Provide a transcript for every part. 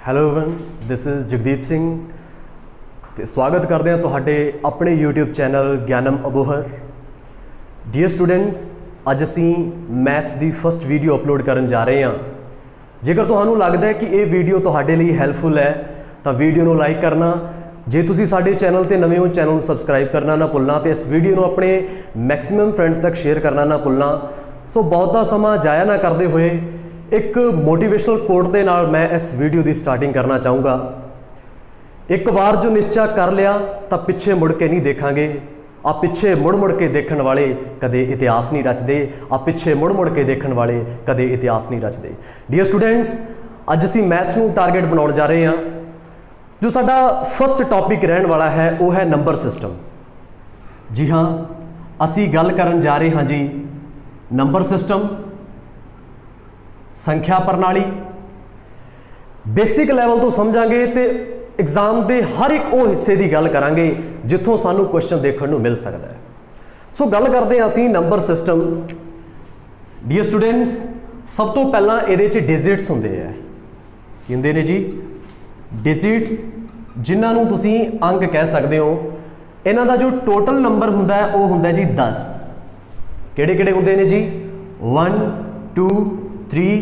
Hello everyone, this is Jagdeep Singh ਤੇ ਸਵਾਗਤ ਕਰਦੇ ਹਾਂ ਤੁਹਾਡੇ ਆਪਣੇ YouTube channel Gyanam Abohar. Dear students, ਅੱਜ ਅਸੀਂ ਮੈਥਸ ਦੀ ਫਸਟ ਵੀਡੀਓ ਅਪਲੋਡ ਕਰਨ ਜਾ ਰਹੇ ਹਾਂ। ਜੇਕਰ ਤੁਹਾਨੂੰ ਲੱਗਦਾ ਹੈ ਕਿ ਇਹ ਵੀਡੀਓ ਤੁਹਾਡੇ ਲਈ ਹੈਲਪਫੁਲ ਹੈ ਤਾਂ ਵੀਡੀਓ ਨੂੰ ਲਾਈਕ ਕਰਨਾ। ਜੇ ਤੁਸੀਂ ਸਾਡੇ ਚੈਨਲ ਤੇ ਨਵੇਂ ਹੋ, ਚੈਨਲ ਨੂੰ ਸਬਸਕ੍ਰਾਈਬ ਕਰਨਾ ਨਾ ਭੁੱਲਣਾ ਤੇ ਇਸ ਵੀਡੀਓ ਨੂੰ ਆਪਣੇ ਮੈਕਸਿਮਮ ਫਰੈਂਡਸ ਤੱਕ ਸ਼ੇਅਰ ਕਰਨਾ ਨਾ ਭੁੱਲਣਾ। ਸੋ ਬਹੁਤਾ ਸਮਾਂ ਜਾਇਆ ਨਾ ਕਰਦੇ ਹੋਏ एक मोटिवेशनल कोट के नाल मैं इस वीडियो की स्टार्टिंग करना चाहूँगा। एक बार जो निश्चय कर लिया तो पिछे मुड़ के नहीं देखांगे। आ पिछे मुड़ मुड़ के देखने वाले कदे इतिहास नहीं रचते। आ पिछे मुड़ मुड़ के देखने वाले कदे इतिहास नहीं रचते। डियर स्टूडेंट्स, अज असी मैथ्स नूं टारगेट बनाउण जा रहे हैं। जो साडा फस्ट टॉपिक रहने वाला है वो है नंबर सिस्टम। जी हाँ, असी गल करन जा रहे हाँ जी नंबर सिस्टम, संख्या प्रणाली। बेसिक लैवल तो समझांगे तो एग्जाम के हर एक वो हिस्से की गल करांगे जिथों सानू क्वेश्चन देखने को मिल सकता है। सो गल करते हैं असी नंबर सिस्टम। डियर स्टूडेंट्स, सब तो पहला ये डिजिट्स होंगे है, कहते हैं जी डिजिट्स, जिन्होंने तुसी अंक कह सकते हो। इन्हां दा जो टोटल नंबर हुंदा है वो हुंदा जी 10। किहड़े किहड़े हुंदे ने जी? 1 2 3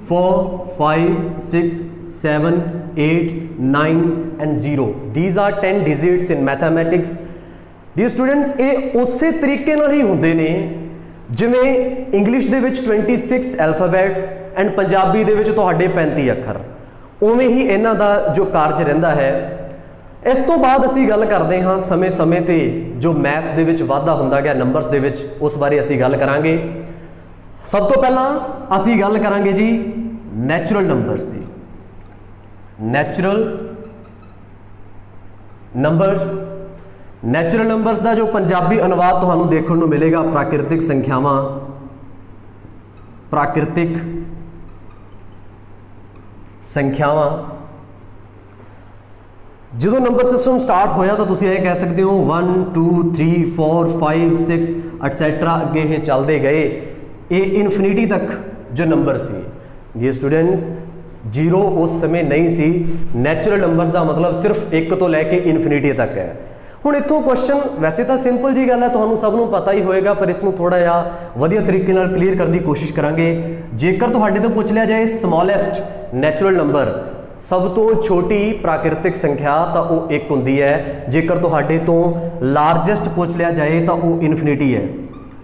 4 5 6 7 8 9 and 0। These are 10 digits in mathematics। Dear students, ये उसे तरीके नाल ही हुंदे ने जिवें इंग्लिश दे विच 26 अल्फाबैट्स एंड पंजाबी दे विच तुहाडे 35 अखर, उवें ही इन्हां दा जो कार्य रहिंदा है। इस तो बाद असी गल करते हाँ समय समय ते जो मैथ दे विच वाधा हुंदा गया नंबर्स दे विच, उस बारे असी गल करांगे। सब तो पहला असी गल करांगे जी नैचुरल नंबर्स की। नैचुरल नंबर्स, नैचुरल नंबर्स का जो पंजाबी अनुवाद तुहानू देखने को मिलेगा प्राकृतिक संख्यावां। प्राकृतिक संख्यावां। जो नंबर सिस्टम स्टार्ट होया तो तुसीं ये कह सकते हो 1 2 3 4 5 6 एटसैट्रा अगे ये चलते गए, ये इनफिनिटी तक जो नंबर सी। ये स्टूडेंट्स, जीरो उस समय नहीं सी। नैचुरल नंबर्स का मतलब सिर्फ 1 तो लैके इनफिनिटी तक है। हुण इत्थों क्वेश्चन वैसे तो सिंपल जी गल है, तुहानू सबनू पता ही होएगा, पर इसनू थोड़ा जिहा वधिया तरीके नाल क्लीयर करने की कोशिश करांगे। जेकर तुहाडे तो पूछ लिया जाए स्मॉलेस्ट नैचुरल नंबर, सब तो छोटी प्राकृतिक संख्या, तो वो 1 होंदी है। जेकर तुहाडे तो लार्जेस्ट पूछ लिया जाए तो वो इनफिनिटी है।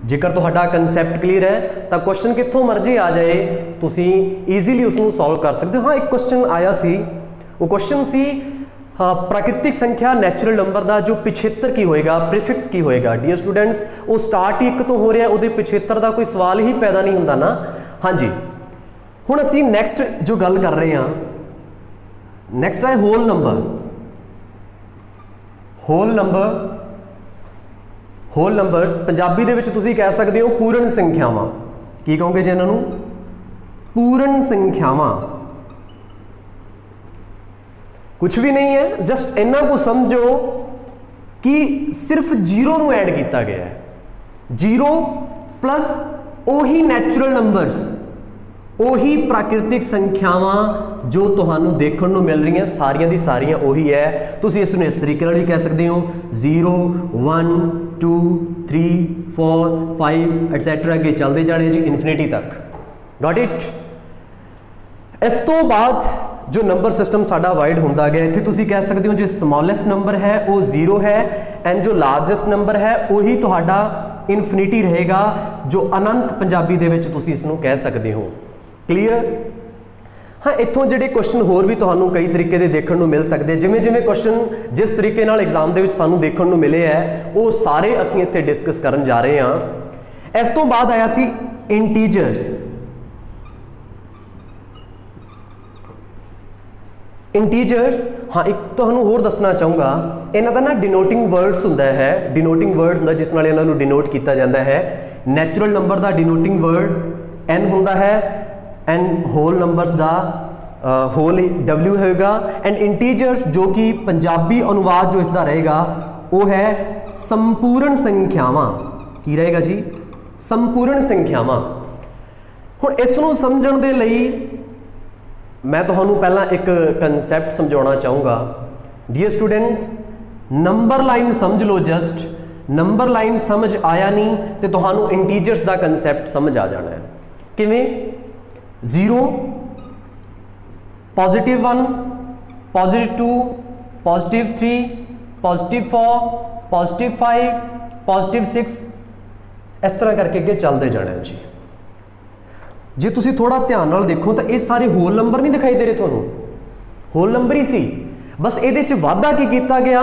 जेकर तुहाडा कंसैप्ट क्लीयर है तो क्वेश्चन कित्थों मर्जी आ जाए तुसी ईजीली उसनू सॉल्व कर सकते हो। हाँ, एक क्वेश्चन आया सी, वो क्वेश्चन सी प्राकृतिक संख्या नैचुरल नंबर का जो पिछेतर की होएगा, प्रीफिक्स की होएगा। डियर स्टूडेंट्स, वो स्टार्ट ही 1 तो हो रहा है, वो पिछेतर का कोई सवाल ही पैदा नहीं होंदा ना। हाँ जी, हुण असी नैक्सट जो गल कर रहे हैं, नैक्सट है whole number. Whole number, whole numbers Punjabi दे विच तुसीं कह सकते हो पूर्ण संख्यावां। की कहोगे जी इन्हां नूं? पूर्ण संख्यावां। कुछ भी नहीं है, जस्ट इन्ना को समझो कि सिर्फ जीरो नूं ऐड किया गया है। जीरो प्लस ओही नैचुरल नंबर्स, ओही प्राकृतिक संख्यावां जो तुहानू देखने को मिल रही हैं, सारियां दी सारियां ओही है। तुसीं इस नूं इस तरीके नाल भी कह सकते हो 0 1 2 3 4 5 एटसैट्रा अगे चलते जाने जी इनफिनिटी तक। Got it? इस तो बाद जो नंबर सिस्टम साडा वाइड होंदा गया, इत्थे तुसीं कह सकते हो जो स्मॉलेस्ट नंबर है वो 0 है एंड जो लार्जेस्ट नंबर है वही तुहाडा इनफिनिटी रहेगा, जो अनंत पंजाबी दे विच तुसीं इसनूं कह सकते हो। क्लीयर? हाँ, इत्थों जिहड़े क्वेश्चन होर भी तुहानू कई तरीके दे देखने को मिल सकते हैं। जिवें जिवें क्वेश्चन जिस तरीके नाल एग्जाम दे विच सानू देखने को मिले है वो सारे असीं इत्थे डिस्कस करन जा रहे हैं। इस तो बाद आया सी इंटीजर्स। इंटीजर्स, हाँ, एक तुहानू होर दसना चाहूँगा, इन्हां दा ना डिनोटिंग वर्ड्स हुंदा है। डिनोटिंग वर्ड हुंदा जिस नाल इन्हां नूं डिनोट किया जाता है। नैचुरल नंबर का डिनोटिंग वर्ड एन हुंदा है एंड होल नंबर्स का होल W होगा एंड इंटीजर्स जो कि पंजाबी अनुवाद जो इसका रहेगा वो है संपूर्ण संख्यावां। की रहेगा जी? संपूर्ण संख्यावां। हुण इस नूं समझण दे लई मैं तुहानू पहला एक कंसैप्ट समझाना चाहूँगा। डियर स्टूडेंट्स, नंबर लाइन समझ लो, जस्ट नंबर लाइन समझ आया नहीं तो तुहानू इंटीजर्स का कंसैप्ट समझ आ जाना है। किवें? 0, +1, +2, +3, +4, +5, +6, इस तरह करके अगे चलते जाना है जी। जे तुसी थोड़ा ध्यान नाल देखो तो ये सारे होल नंबर नहीं दिखाई दे रहे तुहानू, होल नंबर ही सी, बस ये वाधा की किया गया,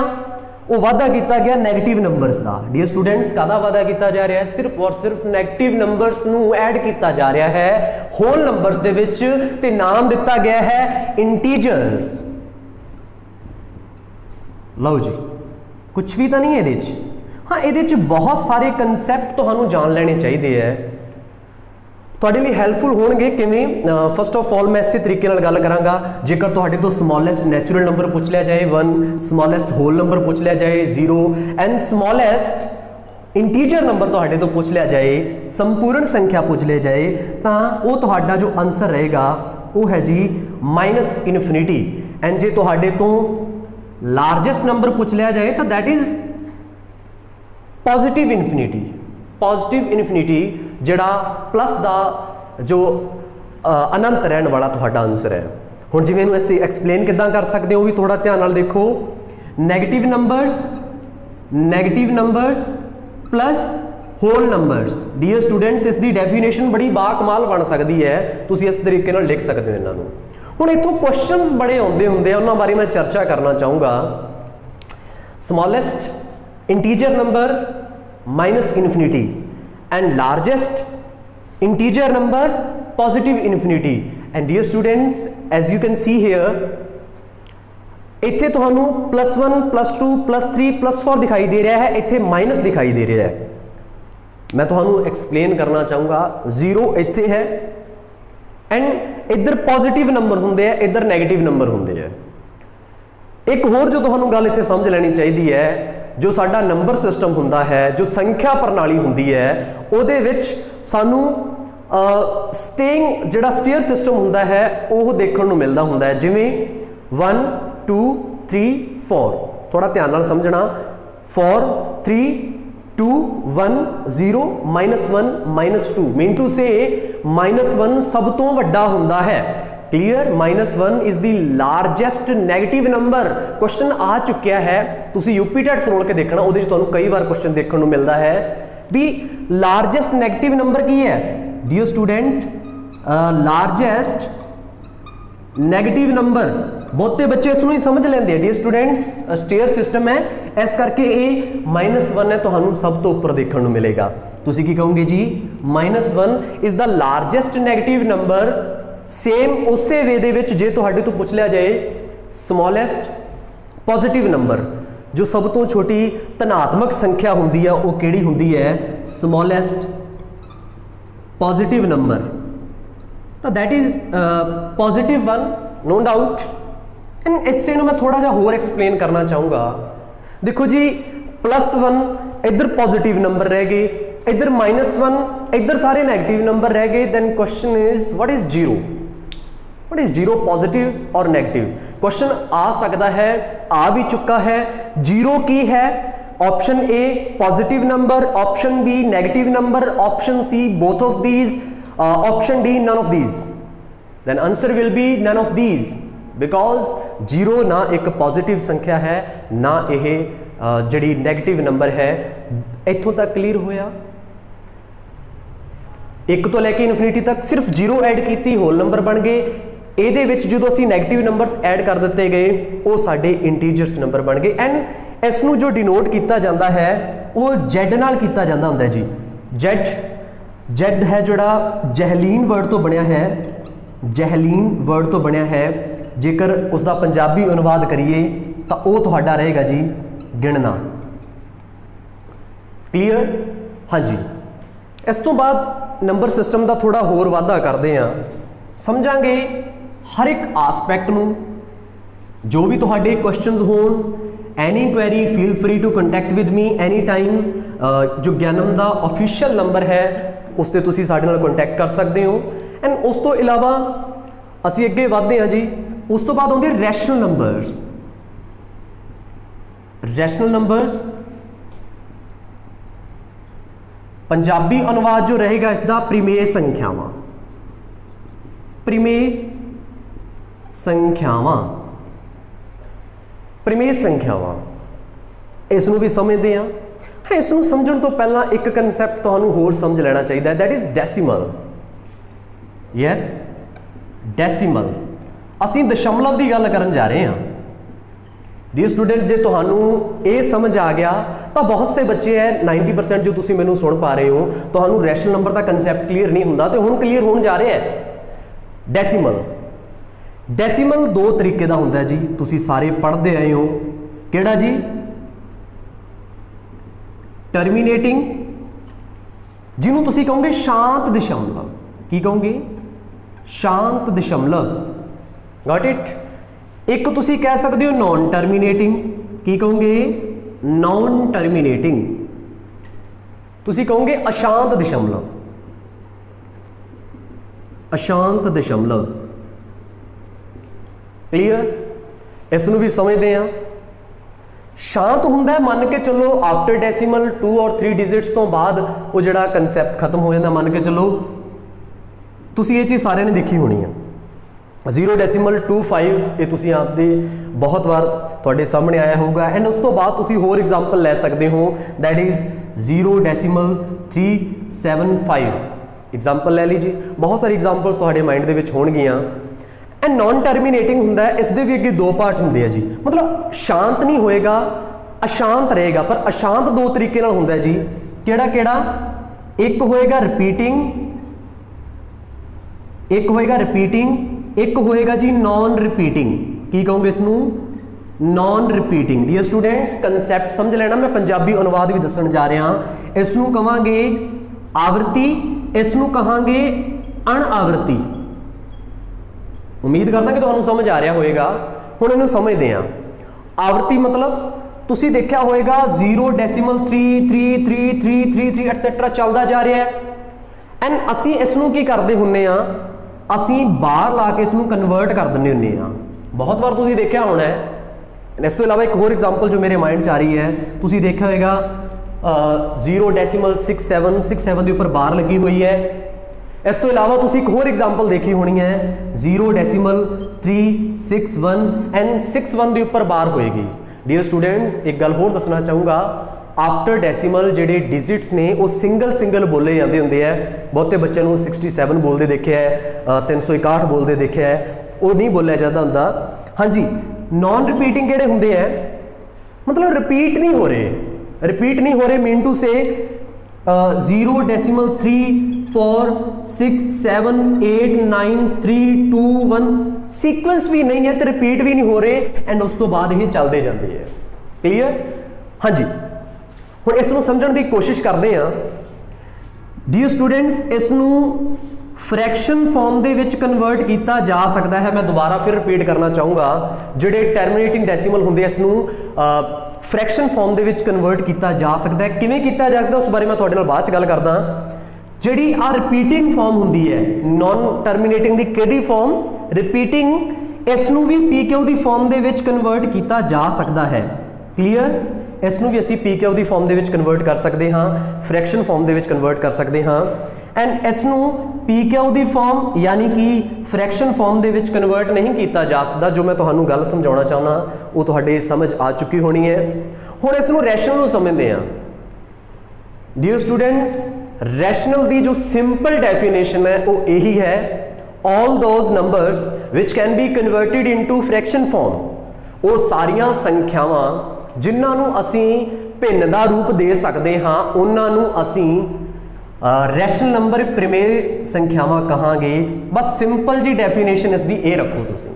वो वाधा किया गया नैगेटिव नंबर्स का। डियर स्टूडेंट्स, कादा वाधा किया जा रहा है? सिर्फ और सिर्फ नैगेटिव नंबर्स नू ऐड किया जा रहा है होल नंबर्स दे विच, ते नाम दिता गया है इंटीजर्स। लो जी, कुछ भी तो नहीं है ये। हाँ, ये बहुत सारे कंसैप्ट तुहानू जान लेने चाहिए है, तुहाडे लिए हैल्पफुल होणगे। किवें? फस्ट ऑफ ऑल मैं इस तरीके नाल गल करांगा। जेकर तुहाडे तो स्मॉलेस्ट नैचुरल नंबर पूछ लिया जाए 1, स्मॉलेस्ट होल नंबर पूछ लिया जाए 0 एंड स्मॉलेस्ट इंटीजर नंबर तुहाडे तो पूछ लिया जाए, संपूर्ण संख्या पूछ लिया जाए, तो वो तुहाडा जो आंसर रहेगा वो है जी -इनफिनिटी। एंड जे तुहाडे तो लार्जेस्ट नंबर पूछ लिया जाए तो that is positive infinity. Positive infinity जिहड़ा प्लस का जो अनंत रहन वाला तुहाडा आंसर है। हुण जिवें इहनूं असीं एक्सप्लेन किदां कर सकते हो, भी थोड़ा ध्यान नाल देखो। Negative numbers plus whole numbers. Dear students, इसकी डेफिनेशन बड़ी बाकमाल बन सकती है, तुसीं इस तरीके नाल लिख सकते हो इन्हां नूं। हुण इत्थों क्वेश्चनस बड़े आउंदे हुंदे, उन्हां बारे मैं चर्चा करना चाहूँगा। Smallest integer number -infinity and largest integer number positive infinity। and dear students, as you can see here, इत्थे तुहानू +1 +2 +3 +4 दिखाई दे रहा है, इत्थे माइनस दिखाई दे रहा है। मैं तुहानू एक्सप्लेन करना चाहूँगा। 0 इत्थे है एंड इधर पॉजिटिव नंबर होंगे है, इधर नैगेटिव नंबर होंगे है। एक होर जो तुहानू गल इत्थे समझ लेनी चाहिए है, जो साडा नंबर सिस्टम हुंदा है, जो संख्या प्रणाली हुंदी है, उहदे विच सानू स्टेइंग जिहड़ा स्टेयर सिस्टम हुंदा है वो देखण नूं मिलदा हुंदा है। जिवें 1 2 3 4, थोड़ा ध्यान नाल समझना। 4 3 2 1 0 -1 -2 मीन टू से -1 सब तो वड्डा हुंदा है। Clear? -1 is the largest negative number. Question आ चुकिया है, तुसी यूपी टेट फरोल के देखना, उहदे तुहानू कई बार क्वेश्चन देखने को मिलता है भी लार्जेस्ट नैगेटिव नंबर की है। Dear student, largest negative number, बहुते बच्चे इसनूं ही समझ लेंदे। डियर स्टूडेंट्स, स्टेयर सिस्टम है, इस करके ये -1 है, तुहानू सब तो उपर देखने को मिलेगा। तुसी की कहोगे जी? -1 is the largest negative number. Same उसे वे दे विच जे तुहाडे तो पूछ लिया जाए स्मॉलेस्ट पॉजिटिव नंबर, जो सब तो छोटी धनात्मक संख्या हुंदी है, वो किहड़ी हुंदी है? Smallest positive number. तो that is +1, no doubt. And इससे मैं थोड़ा जा होर एक्सप्लेन करना चाहूँगा। देखो जी, +1 इधर पॉजिटिव नंबर रह गए, इधर -1, इधर सारे नेगेटिव नंबर रह गए। Then question is what is 0? What is 0, positive और नेगेटिव? क्वेश्चन आ सकता है, आ भी चुका है। 0 की है option A positive number, option B negative number, option C both of these, option D none of these. Then answer will be none of these, because 0 ना एक पॉजिटिव संख्या है, ना यह जिहड़ी नेगेटिव नंबर है। इत्थों तक क्लीयर होया? 1 तो लैके इनफिनिटी तक सिर्फ 0 ऐड की, होल नंबर बन गए। ਇਹਦੇ ਵਿੱਚ ਜਦੋਂ ਅਸੀਂ ਨੈਗੇਟਿਵ ਨੰਬਰਸ ਐਡ ਕਰ ਦਿੱਤੇ ਗਏ, ਉਹ ਸਾਡੇ ਇੰਟੀਜਰਸ ਨੰਬਰ ਬਣ ਗਏ। ਐਂਡ ਇਸ ਨੂੰ ਜੋ ਡਿਨੋਟ ਕੀਤਾ ਜਾਂਦਾ ਹੈ ਉਹ Z ਨਾਲ ਕੀਤਾ ਜਾਂਦਾ ਹੁੰਦਾ ਜੀ। Z ਹੈ ਜਿਹੜਾ ਜਹਲੀਨ ਵਰਡ ਤੋਂ ਬਣਿਆ ਹੈ, ਜਹਲੀਨ ਵਰਡ ਤੋਂ ਬਣਿਆ ਹੈ। ਜੇਕਰ ਉਸ ਦਾ ਪੰਜਾਬੀ ਅਨੁਵਾਦ ਕਰੀਏ ਤਾਂ ਉਹ ਤੁਹਾਡਾ ਰਹੇਗਾ ਜੀ ਗਿਣਨਾ। ਕਲੀਅਰ? ਹਾਂਜੀ। ਇਸ ਤੋਂ ਬਾਅਦ ਨੰਬਰ ਸਿਸਟਮ ਦਾ ਥੋੜਾ ਹੋਰ ਵਾਧਾ ਕਰਦੇ ਹਾਂ, ਸਮਝਾਂਗੇ हर एक आसपैक्ट नूं। जो भी तुहाडे क्वेश्चंस होण, any query feel free to contact with me any time. जो ज्ञानम का ऑफिशियल नंबर है उस ते तुसीं साडे नाल कंटैक्ट कर सकते हो। एंड उस तो इलावा ਅਸੀਂ ਅੱਗੇ ਵਧਦੇ ਹਾਂ ਜੀ। ਉਸ ਤੋਂ ਬਾਅਦ ਆਉਂਦੇ rational numbers. Rational numbers Punjabi अनुवाद जो रहेगा इसका प्रिमेय संख्यावां। प्रिमेय संख्यावां, प्रिमेय संख्यावां इसनूं भी समझते हैं। हाँ, इसनूं समझण तो पहला एक कंसैप्ट तुहानूं होर समझ लेना चाहिए, that is decimal. Yes, decimal. असीं दशमलव की गल करन जा रहे हैं। डी स्टूडेंट, जे तुहानूं ये समझ आ गया तो बहुत से बच्चे है 90% जो तुसीं मैनूं सुन पा रहे हो, तुहानूं रैशनल नंबर का कंसैप्ट क्लीयर नहीं हुंदा, तो हुण क्लीयर होण जा रहा है। डेसीमल, डेसीमल दो तरीके का हुंदा जी, तुसीं सारे पढ़ते आए हो। किहड़ा जी? टर्मीनेटिंग, जिन्हों तुसीं कहोगे शांत दशमलव। की कहोगे? शांत दशमलव। Got it. एक तुसी कह सकते हो नॉन टर्मीनेटिंग। की कहोगे? Non terminating. तुसी कहोगे अशांत दशमलव। अशांत दशमलव। क्लियर? इसनूं भी समझते हैं। शांत हुंदा है, मान के चलो आफ्टर डेसीमल 2 और 3 डिजिट्स तो बाद वो जिहड़ा कंसैप्ट खत्म हो जाता। मान के चलो तुसी ये चीज़ सारे ने देखी होनी है। 0.25 ये तुसी आपदे बहुत बार तुहाडे सामने आया होगा। एंड उस तो बाद तुसी होर एग्जाम्पल लै सकते हो, दैट इज़ 0.375 एग्जाम्पल लै लीजिए। बहुत सारी एग्जाम्पल्स तुहाडे माइंड दे विच होणगियां। एंड नॉन टर्मीनेटिंग हुंदा है, इस दे भी अगे 2 पार्ट हुंदे हैं जी। मतलब शांत नहीं होएगा, अशांत रहेगा। पर अशांत 2 तरीके नाल हुंदा है जी। किहड़ा किहड़ा? एक होएगा रिपीटिंग, एक होएगा रिपीटिंग, एक होएगा जी नॉन रिपीटिंग। की कहोगे इसनूं? Non repeating. Dear students, concept समझ लेना। मैं पंजाबी अनुवाद भी दसन जा रहा। इसनूं कहांगे आवृत्ति, इसनूं कहांगे अणआवृत्ति। उम्मीद करदा कि तुहानूं समझ आ रहा होएगा। हुण इहनूं समझदे हां। आवृत्ति मतलब तुसीं देखिया होएगा 0.333333 एटसेट्रा चलदा जा रहा है। एंड असीं इसनूं की करदे हुन्ने आ, असीं बाहर ला के इसनूं कन्वर्ट कर दिंदे हुन्ने आ। बहुत बार तुसीं देखिया होना है। इस तो इलावा एक होर एग्जाम्पल जो मेरे माइंड च आ रही है, तुसीं देखिया होएगा 0.67 के उपर बार लगी हुई है। इस तो इलावा तुसीं एक होर एग्जाम्पल देखी होनी है 0.361 एंड 61 के उपर बार होएगी। डियर स्टूडेंट्स, एक गल होर दसना चाहूँगा, आफ्टर डेसीमल जिहड़े डिजिट्स ने वो सिंगल सिंगल बोले जाते होंगे है। बहुते बच्चों को 67 बोलते देखा है, 361 बोलते देखा है, वो नहीं बोलिया जाता होंदा। हाँ जी, नॉन रिपीटिंग किहड़े होंगे है? मतलब रिपीट नहीं हो रहे, रिपीट नहीं हो रहे। मीन टू से 0.346789321 सीक्वेंस भी नहीं है तो रिपीट भी नहीं हो रहे। एंड उस तो बाद ये चलते जाते हैं। क्लीयर? हाँ जी, हुण इसनूं समझण दी कोशिश करते हैं। डियर स्टूडेंट्स, इसनूं फ्रैक्शन फॉर्म दे विच कन्वर्ट किया जा सकता है। मैं दोबारा फिर रिपीट करना चाहूँगा, जिहड़े टर्मिनेटिंग डेसीमल हुंदे इसनूं फ्रैक्शन फॉर्म दे विच कन्वर्ट किया जा सकता है। किवें किया जा सकता उस बारे मैं तुहाडे नाल बाद च गल करदा। जिहड़ी आ रिपीटिंग फॉर्म हुंदी है, नॉन टर्मिनेटिंग दी किहड़ी फॉर्म? रिपीटिंग। इसनूं भी PQ दी फॉर्म दे विच कन्वर्ट किया जा सकता है। क्लीयर? इसनूं भी असीं PQ दी फॉर्म दे विच कन्वर्ट कर सकते हाँ, फ्रैक्शन फॉर्म दे विच कन्वर्ट कर सकते हाँ। एंड इसनूं PQ दी फॉर्म यानी कि फ्रैक्शन फॉर्म दे विच कन्वर्ट नहीं किया जा सकता। जो मैं तुहानूं गल समझाउणा चाहुंदा वो तुहाडे समझ आ चुकी होनी है। हुण इसनूं रैशनल नूं समझदे हां। डियर स्टूडेंट्स, रैशनल दी जो सिंपल डेफिनेशन है वो यही है, all those numbers which can be converted into fraction form. वो सारियां संख्यावां जिन्हां नूं असीं भिन्न दा रूप दे सकते हाँ, उन्हां नूं असीं रैशनल नंबर प्रमेय संख्यावां कहांगे। बस सिंपल जी डेफिनेशन इसकी ये रखो तुसीं।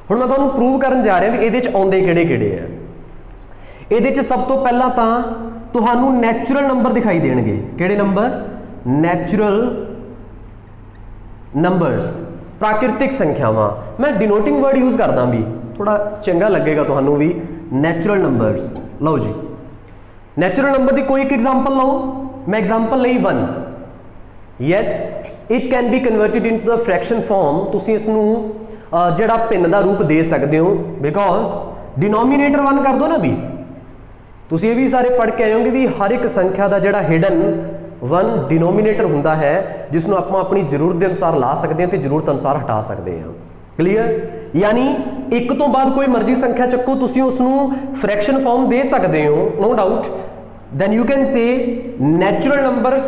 हुण मैं तुहानूं प्रूव करन जा रहा भी इहदे च आउंदे किहड़े-किहड़े है। इहदे च सब तो पहला तां तुहानूं नैचुरल नंबर दिखाई देणगे। किहड़े नंबर? नैचुरल नंबर्स, प्राकृतिक संख्यावां। मैं डिनोटिंग वर्ड यूज करदा भी, थोड़ा चंगा लगेगा तुहानूं भी। नैचुरल नंबर्स, लो जी, नैचुरल नंबर की कोई एक एग्जाम्पल लो। मैं एग्जाम्पल लई 1। Yes, it can be converted into the fraction form, तुसीं इसनूं जिहड़ा भिन्न दा रूप दे सकते हो, बिकॉज डिनोमीनेटर 1 कर दो ना भी, तुसीं ये भी सारे पढ़ के आए होंगे भी हर एक संख्या का जिहड़ा हिडन 1 डिनोमीनेटर हुंदा है जिसनों आपां अपनी जरूरत के अनुसार ला सकते हैं तो जरूरत अनुसार हटा सकते हैं। क्लीयर, यानी एक तो बाद कोई मर्जी संख्या चक्को, तुसीं उसनूं फ्रैक्शन फॉर्म दे सकते हो, no doubt. Then you can say natural numbers,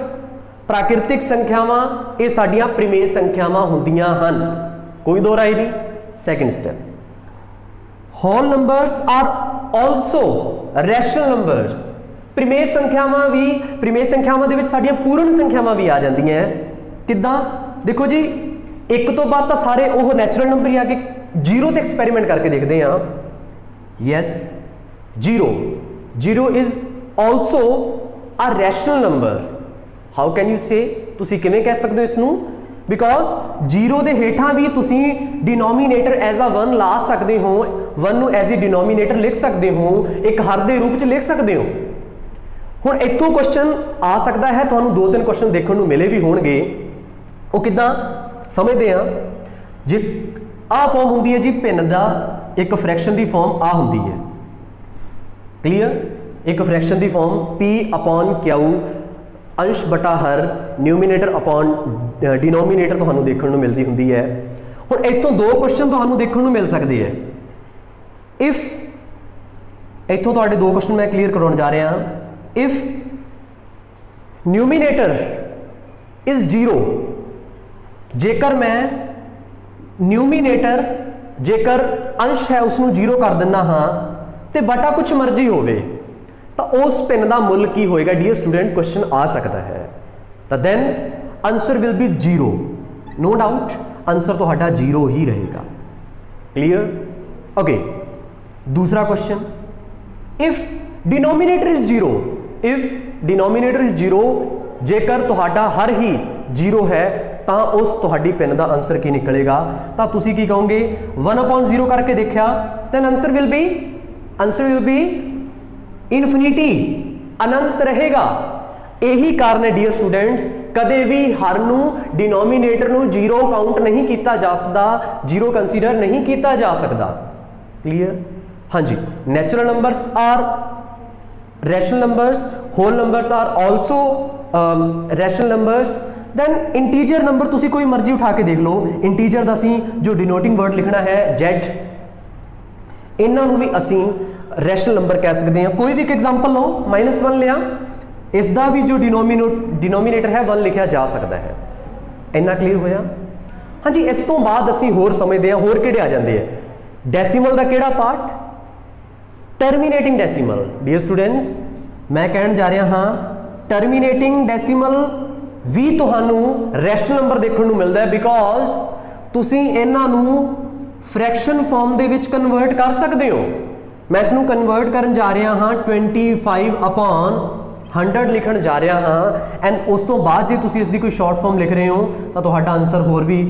प्राकृतिक संख्यावां ये साडियां प्रिमेय संख्यावां हुंदियां हन, कोई दो राय नहीं। Second step, whole numbers are also rational numbers, प्रिमेय संख्यावां भी, प्रिमेय संख्यावां दे विच साडियां पूर्ण संख्यावां भी आ जांदियां हैं। किद्दां? देखो जी, एक तो बाद तो सारे वो नैचुरल नंबर ही आके जीरो ते एक्सपेरिमेंट करके देखते हैं। Yes, zero is also a rational number. How can you से, तुसीं किवें कह सकते हो इसनूं? बिकॉज जीरो के हेठां भी तुसीं डिनोमीनेटर एज अ 1 ला सकते हो, 1 नूं एज ए डिनोमीनेटर लिख सकते हो, एक हर के रूप च लिख सकते हो। हुण इत्थों क्वेश्चन आ सकता है, तुहानूं 2-3 क्वेश्चन देखने को मिले भी होणगे। वो किद्दां समझते हैं? जे आ फॉर्म हुंदी है जी भिन्न दा, एक फ्रैक्शन की फॉर्म आ हुंदी है। क्लीयर, एक फ्रैक्शन की फॉर्म P/Q अंश बटा हर न्यूमीनेटर अपॉन डिनोमीनेटर तुहानूं देखने को मिलती हुंदी है। हुण इत्थों 2 क्वेश्चन तुहानूं देखने को मिल सकते हैं। इफ इत्थों तुहाडे 2 क्वेश्चन मैं क्लीयर करवाउण जा रहा, इफ न्यूमीनेटर इज 0, जेकर मैं न्यूमीनेटर जेकर अंश है उसनूं 0 कर दिना हाँ तो बटा कुछ मर्जी होवे तो उस भिन्न का मुल की होएगा? डियर स्टूडेंट, क्वेश्चन आ सकता है। तो then answer will be 0, no doubt answer तो हटा 0 ही रहेगा। Clear, okay. दूसरा question, if denominator is 0, if denominator is 0, जेकर तुहाडा हर ही 0 है तो उस तुहाडी पिन का आंसर की निकलेगा? तो तुसीं की कहोगे? 1/0 करके देखा, then answer will be infinity, अनंत रहेगा। यही कारण है डियर स्टूडेंट्स, कदे भी हर नूं डिनोमीनेटर नूं 0 काउंट नहीं किया जा सकता, 0 कंसीडर नहीं किया जा सकता। क्लियर? हाँ जी, natural numbers are rational numbers, whole numbers are also rational numbers. Then integer number तुसी कोई मर्जी उठा के देख लो, इंटीजर दा असीं जो डिनोटिंग वर्ड लिखना है Z, इन्हां नूं भी असीं रैशनल नंबर कह सकते हैं। कोई भी एक एग्जाम्पल लो, -1 लिया, इसका भी जो डिनोमीनेटर है 1 लिखा जा सकता है। इन्ना क्लीयर होया? हाँ जी, इस तो बाद असीं होर समझते हैं, होर किहड़े आ जाते हैं? डेसीमल का किहड़ा part? Terminating decimal. Dear students, मैं कहण जा रहा हाँ, टर्मीनेटिंग डेसीमल भी तुहानू रैशनल नंबर देखने को मिलता है, बिकॉज तुसी इन्हां नू फ्रैक्शन फॉर्म दे विच कन्वर्ट कर सकते हो। मैं इसनू कन्वर्ट करन जा रहा हाँ 25/100 लिखण जा रहा हाँ, एंड उस तो बाद जे तुसी इसकी कोई शॉर्ट फॉर्म लिख रहे हो तो तुहाडा आंसर होर भी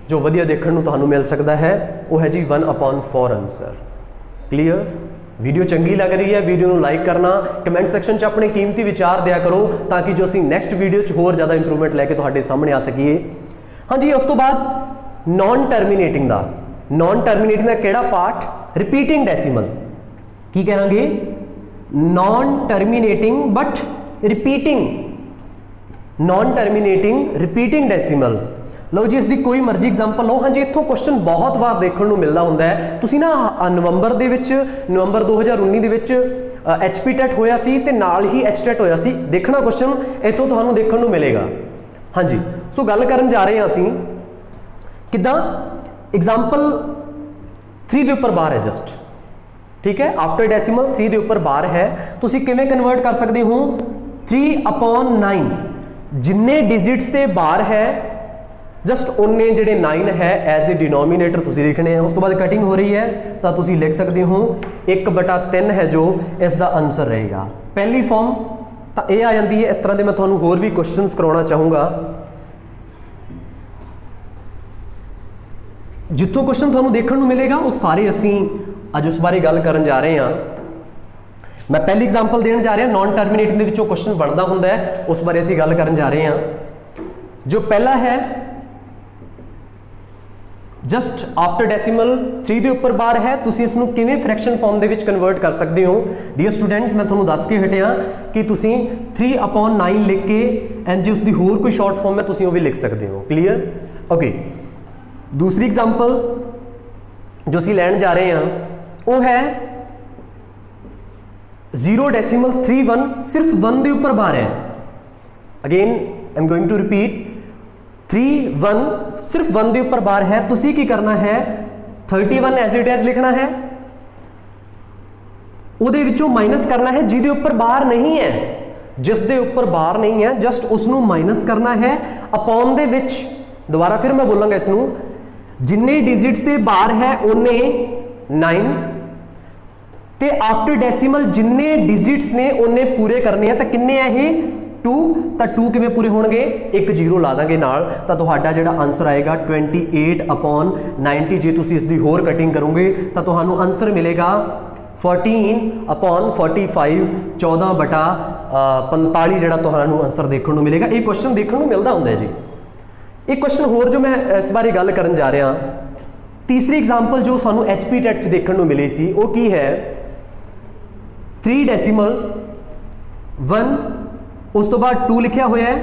जो वधिया देखने को तुहानू मिल सकता है, वो है जी 1/4 आंसर। क्लीयर? वीडियो चंगी लग रही है, वीडियो को लाइक करना, कमेंट सैक्शन च अपने कीमती विचार दिया करो ताकि जो असी नैक्सट वीडियो च होर ज़्यादा इंप्रूवमेंट लैके तुहाडे सामने आ सकीए। हाँ जी, उस तो बाद नॉन टर्मीनेटिंग का किहड़ा पार्ट? Repeating decimal. की कहांगे? Non terminating but repeating, non terminating repeating decimal. लो जी, इसकी कोई मर्जी एग्जाम्पल लो। हाँ जी, इत्थों क्वेश्चन बहुत बार देखने को मिलता होंगे है। तुसी ना नवंबर 2019 दे विच HP टेट होया सी ते नाल ही H टेट होया सी, देखना क्वेश्चन इत्थों तुहानूं देखने को मिलेगा। हाँ जी, सो गल करन जा रहे हैं असीं किद्दां? एग्जाम्पल 3 दे उपर बार है जस्ट, ठीक है, आफ्टर डेसीमल 3 दे उपर बार है। तुसी किवें कन्वर्ट कर सकते हो? 3/9 जिन्ने डिजिट्स ते बार है जस्ट उन्ने जिहड़े 9 है एज ए डिनोमीनेटर तुसी लिखने हैं। उस तो बाद कटिंग हो रही है तो तुसी लिख सकते हो 1/3 है जो इसका आंसर रहेगा। पहली फॉर्म तो यह आ जाती है। इस तरह के मैं तुहानूं होर भी क्वेश्चंस करवाना चाहूँगा, जितों क्वेश्चन तुहानूं देखने को मिलेगा वो सारे असीं अज उस बारे गल करन जा रहे हैं। मैं पहली एग्जाम्पल देने जा रहा, नॉन टर्मीनेटिंग के विचों क्वेश्चन बनता होंदा है, उस बारे असीं गल करन जा रहे हैं। जो पहला है जस्ट आफ्टर डेसीमल 3 ਦੇ ਉੱਪਰ ਬਾਰ ਹੈ, ਤੁਸੀਂ ਇਸ ਨੂੰ ਕਿਵੇਂ ਫ੍ਰੈਕਸ਼ਨ ਫਾਰਮ ਦੇ ਵਿੱਚ ਕਨਵਰਟ ਕਰ ਸਕਦੇ ਹੋ। ਡੀਅਰ ਸਟੂਡੈਂਟਸ, ਮੈਂ ਤੁਹਾਨੂੰ ਦੱਸ ਕੇ ਹਟਿਆ ਕਿ ਤੁਸੀਂ 3/9 ਲਿਖ ਕੇ ਐਂਡ ਜੇ ਉਸ ਦੀ ਹੋਰ ਕੋਈ ਸ਼ਾਰਟ ਫਾਰਮ ਹੈ ਤੁਸੀਂ ਉਹ ਵੀ ਲਿਖ ਸਕਦੇ ਹੋ। ਕਲੀਅਰ? ਓਕੇ, दूसरी एग्जाम्पल जो असीं लैण जा रहे हैं वो है 0.31 सिर्फ 1 के उपर बार है। Again I am going to repeat 3 1 सिर्फ 1 के उपर बार है। तुसीं की करना है 31 एज इट एज लिखना है, उहदे विचों माइनस करना है जिहदे उपर बार नहीं है, जिस दे उपर बार नहीं है जस्ट उसनूं माइनस करना है अपॉन दे विच। दोबारा फिर मैं बोलांगा इसनूं, जिन्ने डिजिट्स ते बार है उन्ने 9 ते आफ्टर डेसीमल जिन्ने डिजिट्स ने उन्ने पूरे करने हैं। तो किन्ने है ये 2, तो 2 किवें पूरे होणगे, एक 0 ला दांगे नाल, तो तुहाडा जिहड़ा आंसर आएगा 28/90। जे तुसीं इसदी होर कटिंग करोगे तो तुहानूं आंसर मिलेगा 14/45, 14/45 जिहड़ा तुहानूं आंसर देखण नूं मिलेगा। ये क्वेश्चन देखण नूं मिलदा हुंदा है जी। एक क्वेश्चन होर जो मैं इस बारे गल करन जा रहा, तीसरी एग्जाम्पल जो सानू HP टेट च देखण नूं मिली सी वो की है 3.1 उस तो बाद 2 लिखिया होया है,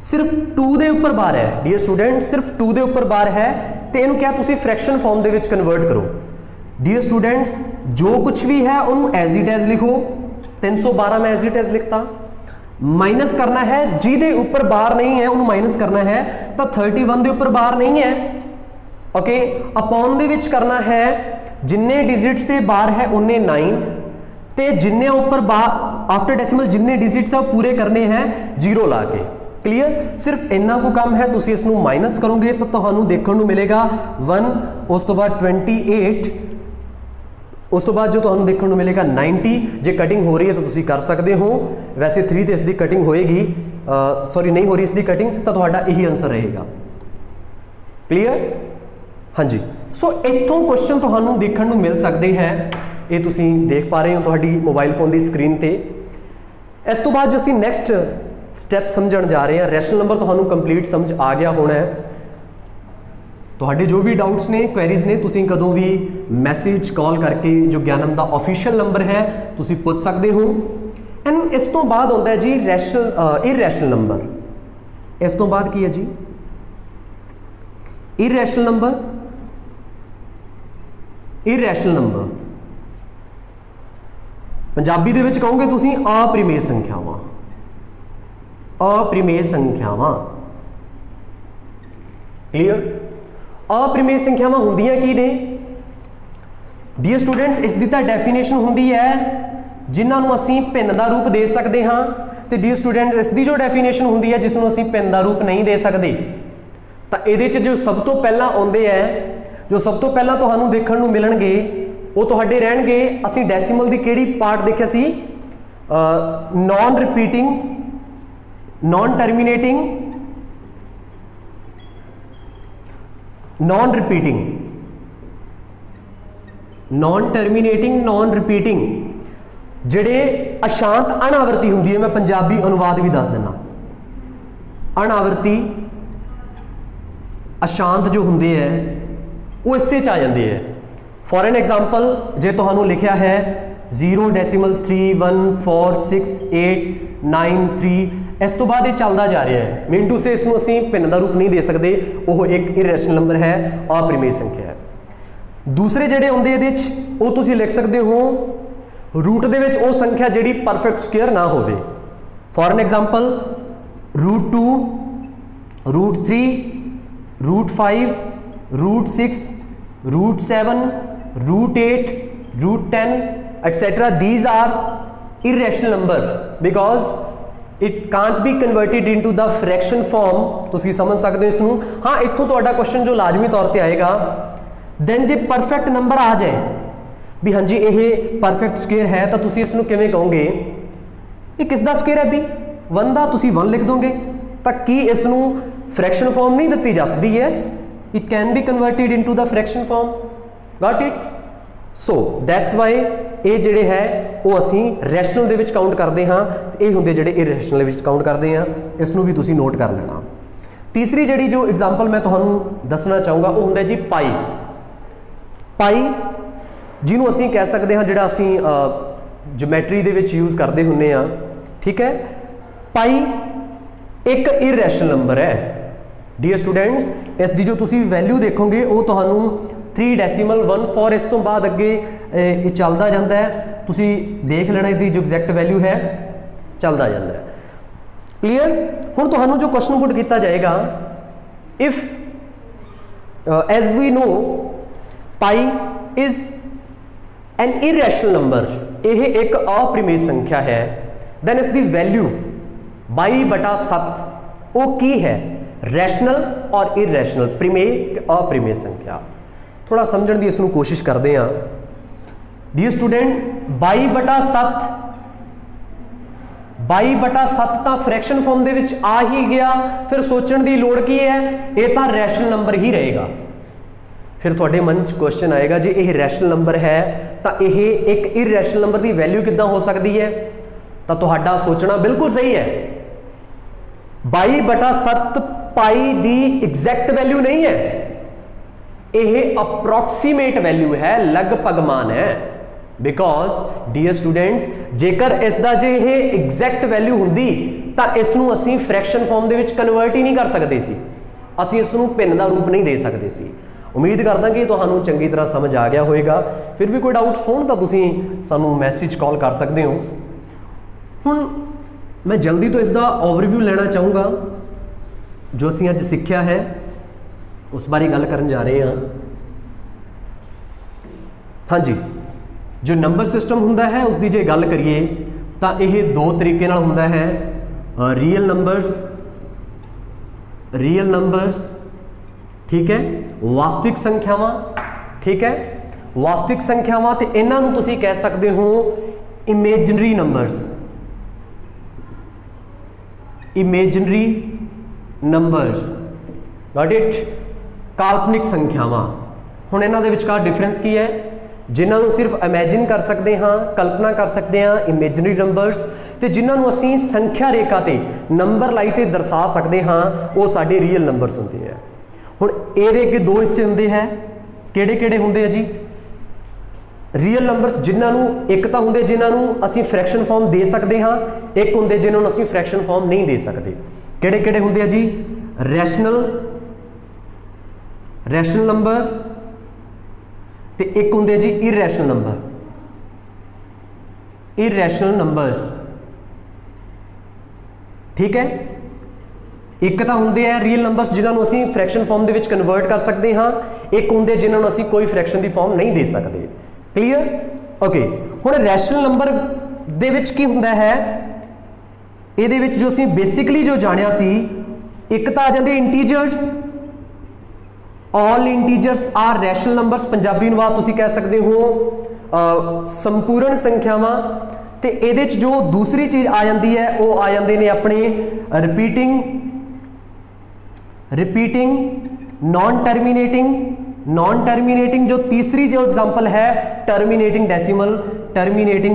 सिर्फ 2 दे उपर बार है। डियर स्टूडेंट, सिर्फ 2 दे उपर बार है तो इहनूं क्या तुसीं फ्रैक्शन फॉर्म दे विच कन्वर्ट करो। डियर स्टूडेंट्स, जो कुछ भी है उन्होंने एज इट एज लिखो। 312 में एज इट एज लिखता, माइनस करना है जिहदे उपर बार नहीं है उन्होंने माइनस करना है, तो 31 दे उपर बार नहीं है। ओके, अपॉन दे विच करना है जिन्ने डिजिट्स से बार है उन्ने 9 ते जिन्ने उपर बार आफ्टर डेसिमल जिन्ने डिजिट्स है पूरे करने हैं 0 ला के। क्लीयर? सिर्फ इन्ना को काम है, तुसीं इसनूं माइनस करोगे तो तुहानूं देखण नूं मिलेगा 1, उस तो बाद 28, उस तो बाद जो तुहानूं देखण नूं मिलेगा 90। जे कटिंग हो रही है तो तुसीं कर सकते हो, वैसे 3 ते इसकी कटिंग होएगी, सॉरी नहीं हो रही इसकी कटिंग, तो तुहाडा यही आंसर रहेगा। क्लीयर? हाँ जी। सो इत्थों क्वेश्चन तुहानूं देखण नूं मिल सकते हैं, ये तुसीं देख पा रहे हो तुहाडी मोबाइल फोन की स्क्रीन ते। इस तो बाद जो असीं नैक्सट स्टैप समझण जा रहे हैं, रैशनल नंबर तुहानूं कंप्लीट समझ आ गया होना है। तुहाडे जो भी डाउट्स ने, क्वेरीज ने, तुसीं कदों भी मैसेज कॉल करके जो ज्ञानम दा ऑफिशियल नंबर है तुसीं पुछ सकते हो। एंड इस तो बाद होंदा है जी रैशनल इररैशनल नंबर। इस तो बाद की है जी irrational number. Irrational number Punjabi दे विच कहोगे तुसीं अपरिमेय संख्यावां। अपरिमेय संख्यावां। क्लीयर? अपरिमेय संख्यावां हुंदियां की ने? डियर स्टूडेंट्स, इसकी तो डेफिनेशन हुंदी है जिन्हां नूं असीं भिन्न दा रूप दे सकते हाँ, तो डियर स्टूडेंट्स इसकी जो डेफिनेशन हुंदी है जिसनूं असीं भिन्न दा रूप नहीं दे सकते, तो इहदे च जो सब तो पहला आउंदे है, जो सब तो पहला तुहानूं देखण नूं मिलणगे वो तुहाडे रहणगे। असीं डेसीमल दी किहड़ी पार्ट देखिया सी? Non repeating, non terminating, non repeating, non terminating, non repeating, जिहड़े अशांत अनावर्ती हुंदी है। मैं पंजाबी अनुवाद भी दस देना। अनावर्ती अशांत जो हुंदे है वो इससे च आ जाते हैं। फॉर एन एग्जाम्पल, जे तुहानूं लिखिया है 0.31468993, इस तो बाद ये चलता जा रहा है, मीन टू से इसनूं असीं भिन्न दा रूप नहीं दे सकते, वो एक इररैशनल नंबर है, अपरिमेय संख्या है। दूसरे जिहड़े आउंदे इहदे च वो तुसीं लिख सकते हो रूट दे विच वो संख्या जिहड़ी परफेक्ट स्क्वेयर ना होवे। For an example √2, √3, √5, √6, √7, √8, √10 etc. These are irrational number because it can't be converted into the fraction form। तुसीं समझ सकते हो इसनूं। हाँ, इत्थों तुहाडा क्वेश्चन जो लाजमी तौर पर आएगा, दैन जे परफेक्ट नंबर आ जाए भी हाँ जी ये परफेक्ट स्क्वेयर है, तो तुसीं इसनूं किवें कहोगे? ये किसदा स्क्वेयर है भी? 1 दा, तुसीं 1 लिख दोगे। तो की इसनूं फ्रैक्शन फॉर्म नहीं दित्ती जा सकती? Yes, it can be converted into the fraction form. Got it? So that's why ये जिहड़े है वो असीं रैशनल दे विच काउंट करते हाँ, ये हुंदे जिहड़े इररैशनल दे विच काउंट करते हैं। इसनूं भी तुसीं नोट कर लेना। तीसरी जिहड़ी जो एग्जाम्पल मैं तुहानू दसना चाहूँगा वो हुंदा जी पाई। पाई जिन्हों असीं कह सकते हाँ जिहड़ा असीं ज्योमैट्री दे विच यूज़ करते हुंदे आ, ठीक है। पाई एक इरैशनल नंबर है डियर स्टूडेंट्स। इसकी जो तुसीं वैल्यू देखोगे वो तुहानू 3.14 इस तो बाद अगे ये चलता जाता है, तुसीं देख लेना इसकी जो एग्जैक्ट वैल्यू है चलता जाता है। क्लीयर। हुण तुहानू जो क्वेश्चन पुट किया जाएगा, if as we know pi is an irrational number, यह एक अप्रिमेय संख्या है, दैन इसकी वैल्यू 22/7 वो की है, रैशनल और इरैशनल, प्रिमेय अप्रिमेय संख्या। थोड़ा समझण की इसनूं कोशिश करते हैं डियर स्टूडेंट। 22/7 तो फ्रैक्शन फॉर्म दे विच आ ही गया, फिर सोचण की लोड़ की है, ये तो रैशनल नंबर ही रहेगा। फिर थोड़े मन च क्वेश्चन आएगा जी ये रैशनल नंबर है तो यह एक इरैशनल नंबर की वैल्यू किद्दां हो सकती है, तो तुहाडा सोचना बिल्कुल सही है। 22/7 पाई की एग्जैक्ट वैल्यू नहीं है, यह अप्रोक्सीमेट वैल्यू है, लगभग मान है। बिकॉज डियर स्टूडेंट्स जेकर इसका जे यह एग्जैक्ट वैल्यू होंदी तो इसनूं असीं फ्रैक्शन फॉर्म दे विच कन्वर्ट ही नहीं कर सकते सी, असीं इसनूं भिन्न का रूप नहीं दे सकते सी। उम्मीद करदा कि तुहानूं चंगी तरह समझ आ गया होएगा। फिर भी कोई डाउट्स होण तां तुसीं सानूं मैसेज कॉल कर सकते हो। हुण मैं जल्दी तो इसका ओवरव्यू लेना चाहूँगा, जो असीं अज सिक्ख्या है उस बारे गल करन जा रहे हैं। हाँ जी, जो नंबर सिस्टम हुंदा है उसकी जे गल करिए तो यह दो तरीके नाल हुंदा है, रियल नंबर्स, ठीक है, वास्तविक संख्यावां, ठीक है। वास्तविक संख्यावां ते इन्हां नूं तुसीं कह सकते हो इमेजनरी नंबर्स, गॉट इट, काल्पनिक संख्यावां। हुण इन्हां दे विचकार डिफरेंस की है, जिन्हां नूं सिर्फ इमेजिन कर सकते हाँ, कल्पना कर सकते हैं, इमेजनरी नंबर्स, ते जिन्हां नूं असीं संख्या रेखा ते नंबर लाई ते दर्शा सकते हाँ वो साडे रियल नंबर्स होंदे हैं। हुण इहदे अगे दो हिस्से होंदे हैं, किहड़े-किहड़े होंदे हैं जी? रियल नंबर्स जिन्हां नूं एक तां हुंदे जिन्हां नूं असीं फ्रैक्शन फॉर्म दे सकते हाँ, एक हुंदे जिन्हां नूं असीं फ्रैक्शन फॉर्म नहीं दे सकते। किहड़े-किहड़े हुंदे हैं जी? रैशनल नंबर ते एक हुंदे जी इरैशनल नंबर्स, ठीक है। एक तो होंगे है रियल नंबर्स जिन्होंने असीं फ्रैक्शन फॉर्म दे विच कन्वर्ट कर सकते हाँ, एक होंगे जिन्होंने असीं कोई फ्रैक्शन की फॉर्म नहीं दे सकते। क्लीयर। ओके। हुण रैशनल नंबर दे विच की हुंदा है, इहदे विच जो असीं बेसिकली जो जाणिया सी, एक तो आ जांदे integers, all integers are rational numbers, Punjabi अनुवाद तुसीं कह सकते हो संपूर्ण संख्यावां। ते इहदे च जो दूसरी चीज़ आ जाती है वो आ जाते हैं अपने रिपीटिंग नॉन टर्मिनेटिंग, जो तीसरी जो एग्जांपल है टर्मिनेटिंग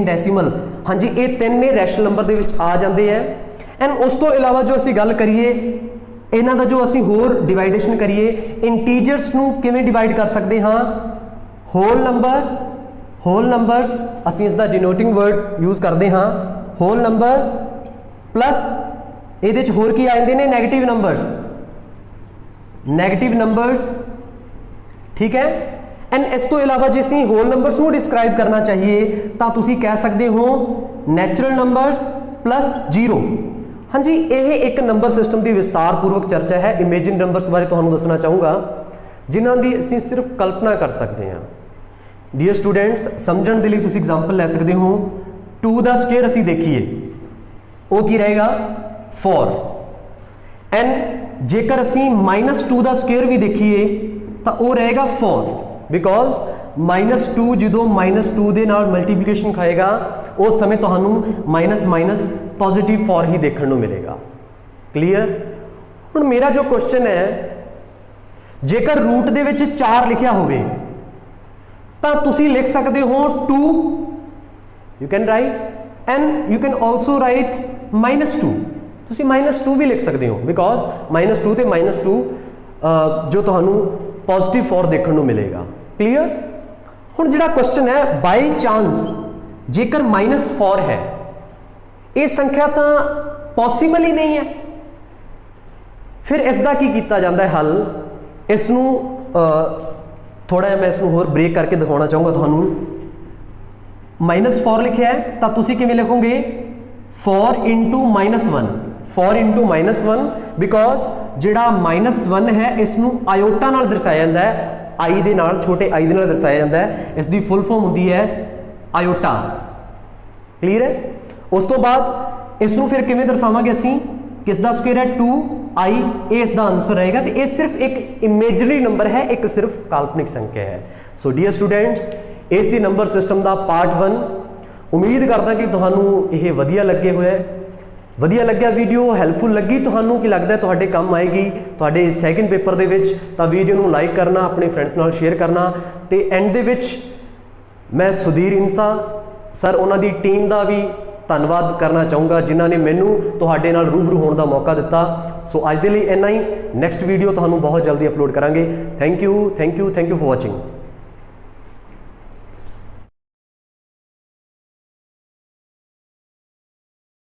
डेसीमल। हाँ जी, ये तीन ने रैशनल नंबर दे विच आ जाते हैं। एंड उस तो इलावा जो असीं गल करिए इन्हां दा जो असीं होर डिवाइडेशन करिए, इंटीजर्स नूं किवें डिवाइड कर सकते हाँ? होल नंबर्स असीं इसदा डिनोटिंग वर्ड यूज़ करते हाँ, होल नंबर प्लस इहदे च होर की आ जांदे ने नेगेटिव नंबर्स, ठीक है। एंड इस तो इलावा जे असीं होल नंबर्स नूं डिस्क्राइब करना चाहिए तो तुसीं कह सकते हो नैचुरल नंबर्स प्लस 0। हाँ जी, यह एक नंबर सिस्टम की विस्तारपूर्वक चर्चा है। इमेजिन नंबर्स बारे तुहानूं दसना चाहूँगा जिन्हां दी असीं सिर्फ कल्पना कर सकते हैं। डियर स्टूडेंट्स, समझण दे लई तुसीं एग्जाम्पल लै सकते हो। 2 दा स्केयर असीं देखिए वो की रहेगा 4, एंड जेकर असीं -2 दा स्केयर भी देखिए तो वो रहेगा 4, बिकॉज -2 जो -2 दे नाल मल्टीप्लीकेशन खाएगा उस समय तुहानूं माइनस पॉजिटिव 4 ही देखने को मिलेगा। क्लीयर। हुण मेरा जो क्वेश्चन है, जेकर रूट दे विच 4 लिखिया होवे तो तुसीं लिख सकते हो 2, you can write, and you can also right -2, ਤੁਸੀਂ -2 भी लिख सकते हो बिकॉज -2 ਤੇ -2 जो ਤੁਹਾਨੂੰ पॉजिटिव 4 देखने ਨੂੰ मिलेगा। क्लीयर। ਹੁਣ ਜਿਹੜਾ क्वेश्चन है बाई चांस जेकर -4 है ये संख्या तो पॉसीबल ही नहीं है, फिर इसका की किया जाता है हल। इसनू थोड़ा मैं इसनू होर ब्रेक करके दिखाना चाहूँगा थानू। -4 लिखा है तो तुसी किवें लिखोगे 4 × -1, 4 × -1 बिकॉज जिहड़ा -1 है इसनू आयोटा नाल दर्शाया जाता है, आई दे नाल, छोटे आई दे नाल दर्शाया जाता है। इसकी फुल फॉर्म होती है आयोटा। क्लीयर है। उस तो बाद इसनू फिर किवें दर्शावांगे असीं, किसका स्क्वेयर है 2i, ये इसका आंसर रहेगा। तो ये सिर्फ एक इमेजनरी नंबर है, एक सिर्फ काल्पनिक संख्या है। सो डियर स्टूडेंट्स, ये सी नंबर सिस्टम का पार्ट 1। उम्मीद करदा कि तुहानू ये वधिया लगे होया, वधिया लग्या वीडियो, हैल्पफुल लगी तुहानू, कि लगता है तुहाडे काम आएगी तुहाडे सैकेंड पेपर दे विच, तां वीडियो नू लाइक करना, अपने फ्रेंड्स नाल शेयर करना। तो एंड दे विच मैं सुधीर इंसा सर उन्हां दी टीम का भी धन्यवाद करना चाहूँगा जिन्हों ने मैनू तुहाडे नाल रूबरू होने का मौका दिता। सो अज दे लई इन्ना ही। नैक्सट वीडियो तुहानू बहुत जल्दी अपलोड करांगे। Thank you for watching.